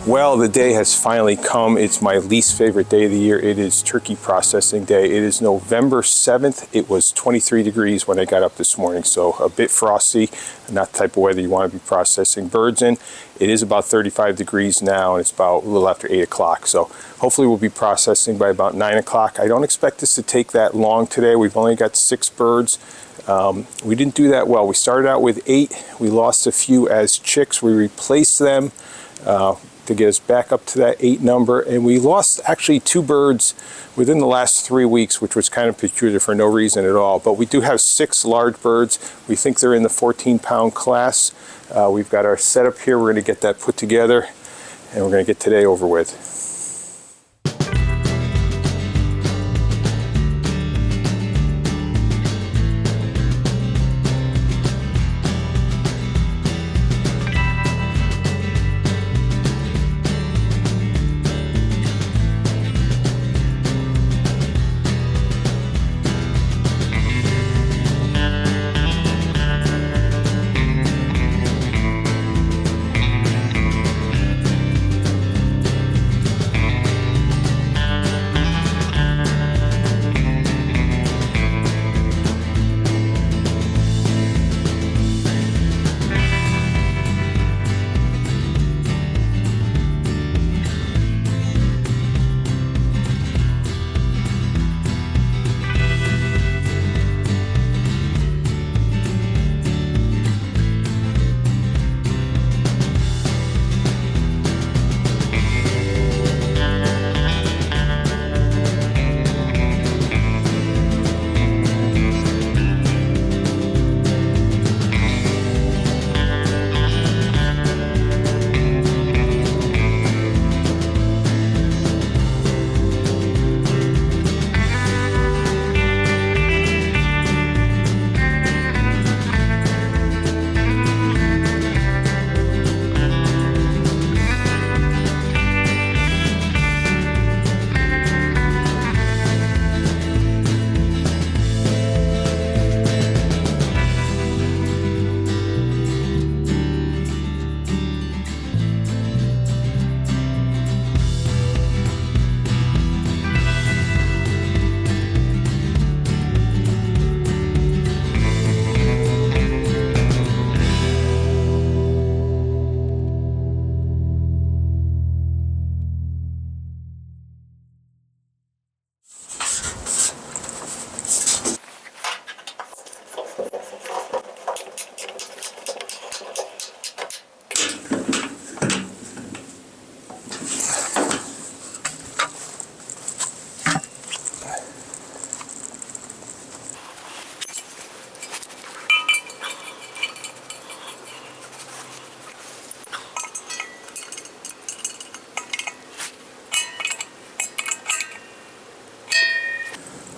Well, the day has finally come. It's my least favorite day of the year. It is turkey processing day. It is November 7th. It was 23 degrees when I got up this morning, so a bit frosty, not the type of weather you want to be processing birds in. It is about 35 degrees now, and it's about a little after 8 o'clock, so hopefully we'll be processing by about 9 o'clock. I don't expect this to take that long today. We've only got 6 birds. We didn't do that well. We started out with 8. We lost a few as chicks. We replaced them to get us back up to that 8 number, and we lost actually 2 birds within the last 3 weeks, which was kind of peculiar for no reason at all. But we do have 6 large birds. We think they're in the 14-pound class. We've got our setup here. We're going to get that put together, and we're going to get today over with.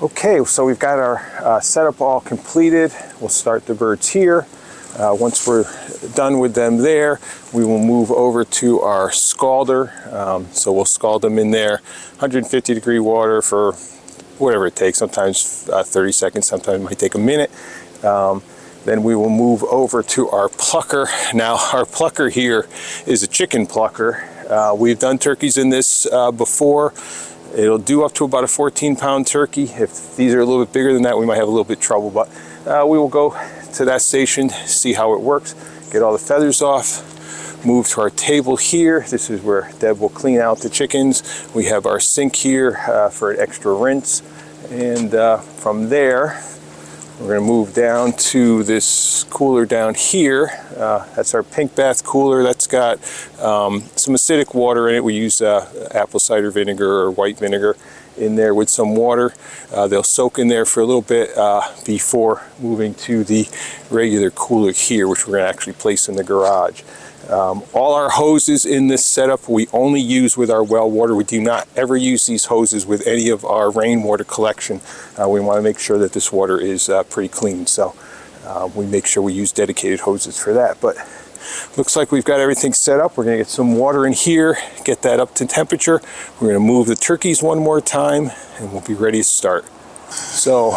Okay, so we've got our setup all completed. We'll start the birds here. Once we're done with them there, we will move over to our scalder. So we'll scald them in there, 150 degree water for whatever it takes, sometimes 30 seconds, sometimes it might take a minute. Then we will move over to our plucker. Now our plucker here is a chicken plucker. We've done turkeys in this before. It'll do up to about a 14-pound turkey. If these are a little bit bigger than that, we might have a little bit of trouble, but we will go to that station, see how it works, get all the feathers off, move to our table here. This is where Deb will clean out the chickens. We have our sink here for an extra rinse, and from there we're going to move down to this cooler down here. That's our pink bath cooler. That's got some acidic water in it. We use apple cider vinegar or white vinegar in there with some water. They'll soak in there for a little bit before moving to the regular cooler here, which we're going to actually place in the garage. All our hoses in this setup we only use with our well water. We do not ever use these hoses with any of our rainwater collection. We want to make sure that this water is pretty clean, so we make sure we use dedicated hoses for that. But looks like we've got everything set up. We're going to get some water in here, get that up to temperature. We're going to move the turkeys one more time, and we'll be ready to start. So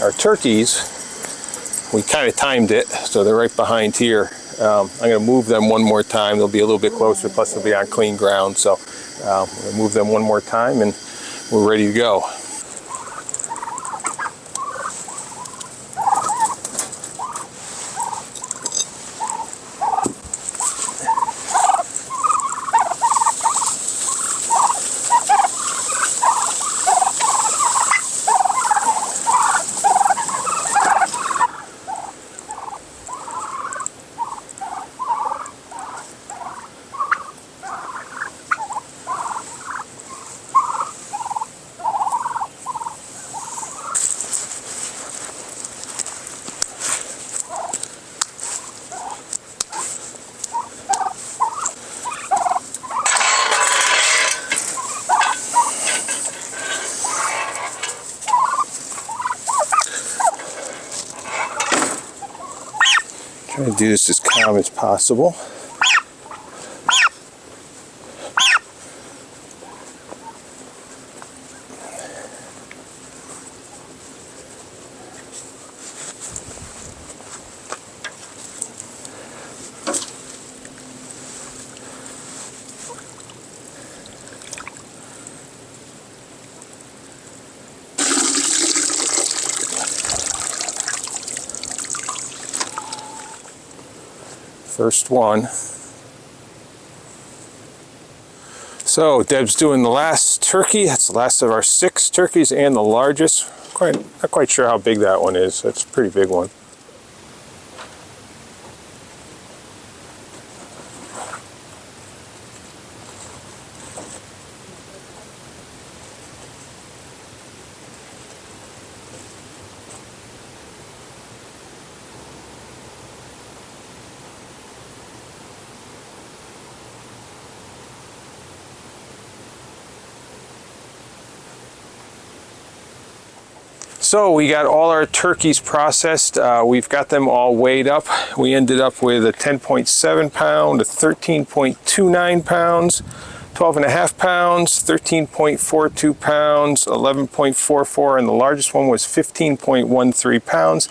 our turkeys, we kind of timed it, so they're right behind here. I'm going to move them one more time. They'll be a little bit closer, plus they'll be on clean ground. So I'm going to move them one more time and we're ready to go. Try to do this as calm as possible. First one. So Deb's doing the last turkey. That's the last of our 6 turkeys and the largest. Not quite sure how big that one is. That's a pretty big one. So we got all our turkeys processed. We've got them all weighed up. We ended up with a 10.7 pound, a 13.29 pounds, 12.5 pounds, 13.42 pounds, 11.44, and the largest one was 15.13 pounds.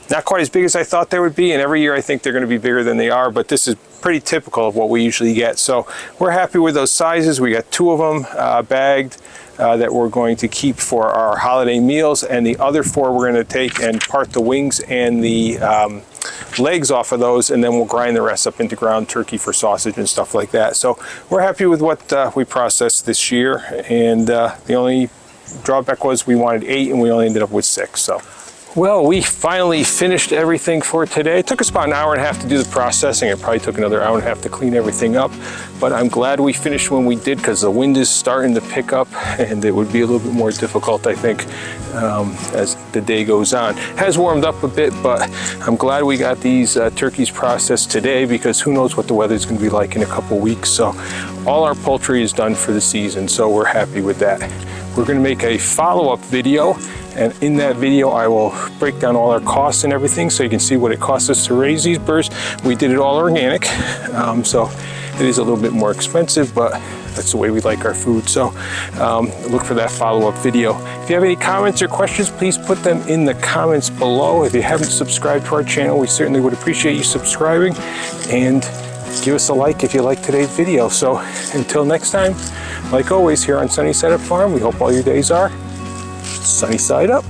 Not quite as big as I thought they would be, and every year I think they're going to be bigger than they are, but this is pretty typical of what we usually get. So we're happy with those sizes. We got 2 of them bagged that we're going to keep for our holiday meals, and the other 4 we're going to take and part the wings and the legs off of those, and then we'll grind the rest up into ground turkey for sausage and stuff like that. So we're happy with what we processed this year, and the only drawback was we wanted 8 and we only ended up with 6. So. Well, we finally finished everything for today. It took us about an hour and a half to do the processing. It probably took another hour and a half to clean everything up. But I'm glad we finished when we did, because the wind is starting to pick up and it would be a little bit more difficult, I think, as the day goes on. It has warmed up a bit, but I'm glad we got these turkeys processed today, because who knows what the weather is going to be like in a couple weeks. So all our poultry is done for the season, so we're happy with that. We're going to make a follow-up video, and in that video I will break down all our costs and everything, so you can see what it costs us to raise these birds. We did it all organic, so it is a little bit more expensive, but that's the way we like our food. So look for that follow-up video. If you have any comments or questions, please put them in the comments below. If you haven't subscribed to our channel, we certainly would appreciate you subscribing, and give us a like if you like today's video. So until next time, like always here on Sunny Side Up Farm, we hope all your days are sunny side up.